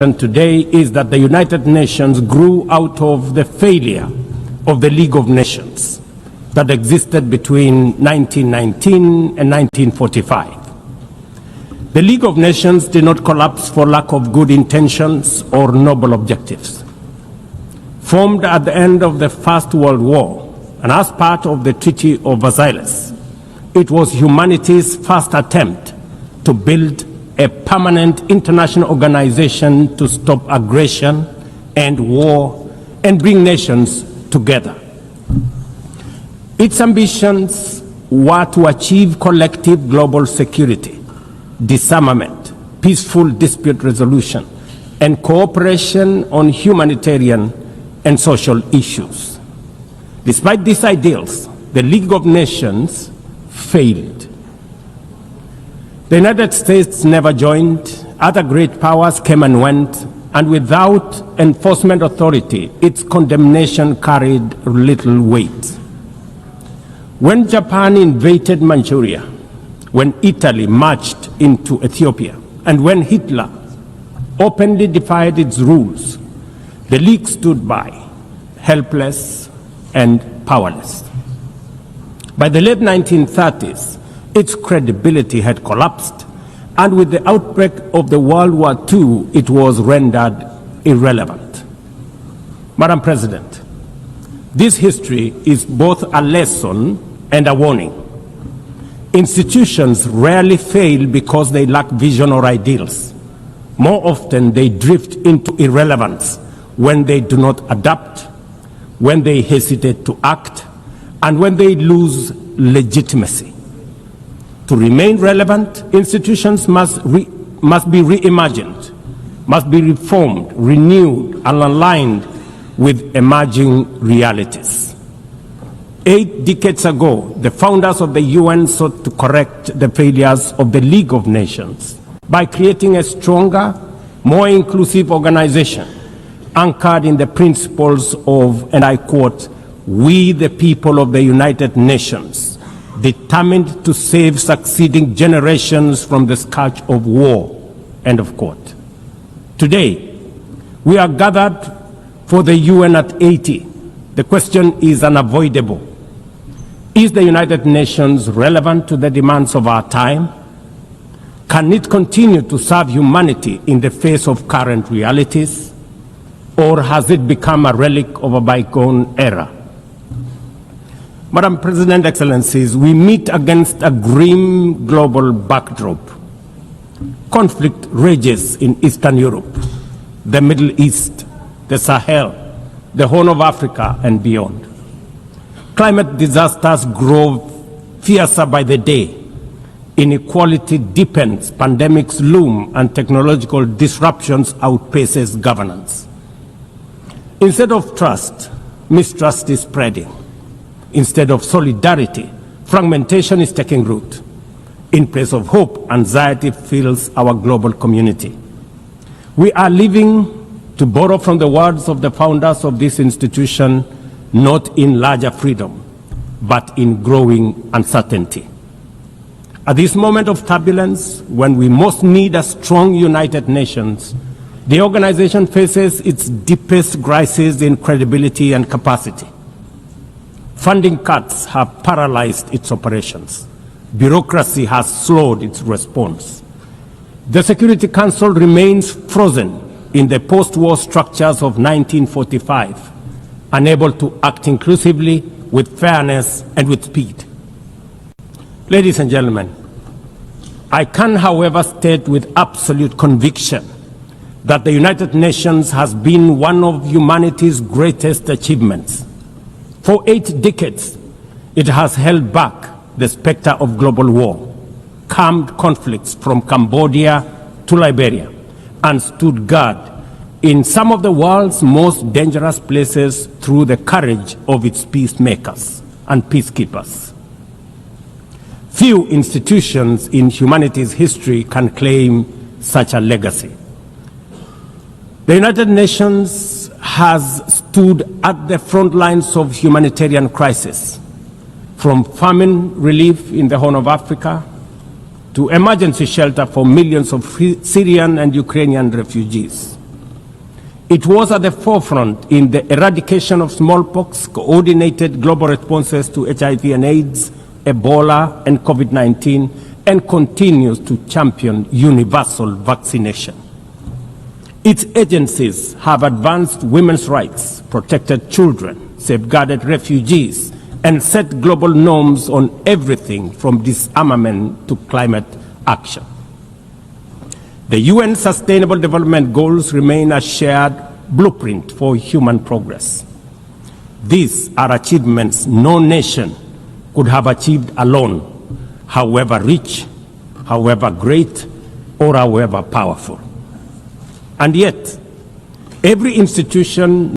today is that the United Nations grew out of the failure of the League of Nations that existed between 1919 and 1945. The League of Nations did not collapse for lack of good intentions or noble objectives. Formed at the end of the First World War and as part of the Treaty of Versailles, it was humanity's first attempt to build a permanent international organization to stop aggression and war and bring nations together. Its ambitions were to achieve collective global security, disarmament, peaceful dispute resolution, and cooperation on humanitarian and social issues. Despite these ideals, the League of Nations failed. The United States never joined, other great powers came and went, and without enforcement authority, its condemnation carried little weight. When Japan invaded Manchuria, when Italy marched into Ethiopia, and when Hitler openly defied its rules, the League stood by, helpless and powerless. By the late 1930s, its credibility had collapsed, and with the outbreak of the World War II, it was rendered irrelevant. Madam President, this history is both a lesson and a warning. Institutions rarely fail because they lack vision or ideals. More often, they drift into irrelevance when they do not adapt, when they hesitate to act, and when they lose legitimacy. To remain relevant, institutions must be reimagined, must be reformed, renewed, and aligned with emerging realities. 8 decades ago, the founders of the UN sought to correct the failures of the League of Nations by creating a stronger, more inclusive organization anchored in the principles of, and I quote, "We the people of the United Nations, determined to save succeeding generations from the scourge of war," end of quote. Today, we are gathered for the UN at 80. The question is unavoidable. Is the United Nations relevant to the demands of our time? Can it continue to serve humanity in the face of current realities? Or has it become a relic of a bygone era? Madam President, Excellencies, we meet against a grim global backdrop. Conflict rages in Eastern Europe, the Middle East, the Sahel, the Horn of Africa, and beyond. Climate disasters grow fiercer by the day. Inequality deepens, pandemics loom, and technological disruptions outpaces governance. Instead of trust, mistrust is spreading. Instead of solidarity, fragmentation is taking root. In place of hope, anxiety fills our global community. We are living, to borrow from the words of the founders of this institution, not in larger freedom, but in growing uncertainty. At this moment of turbulence, when we most need a strong United Nations, the organization faces its deepest crisis in credibility and capacity. Funding cuts have paralyzed its operations. Bureaucracy has slowed its response. The Security Council remains frozen in the post-war structures of 1945, unable to act inclusively, with fairness, and with speed. Ladies and gentlemen, I can, however, state with absolute conviction that the United Nations has been one of humanity's greatest achievements. For 8 decades, it has held back the specter of global war, calmed conflicts from Cambodia to Liberia, and stood guard in some of the world's most dangerous places through the courage of its peacemakers and peacekeepers. Few institutions in humanity's history can claim such a legacy. The United Nations has stood at the front lines of humanitarian crisis, from famine relief in the Horn of Africa to emergency shelter for millions of Syrian and Ukrainian refugees, It was at the forefront in the eradication of smallpox, coordinated global responses to HIV and AIDS, Ebola, and COVID-19, and continues to champion universal vaccination. Its agencies have advanced women's rights, protected children, safeguarded refugees, and set global norms on everything from disarmament to climate action. The UN Sustainable Development Goals remain a shared blueprint for human progress. These are achievements no nation could have achieved alone, however rich, however great, or however powerful. And yet, every institution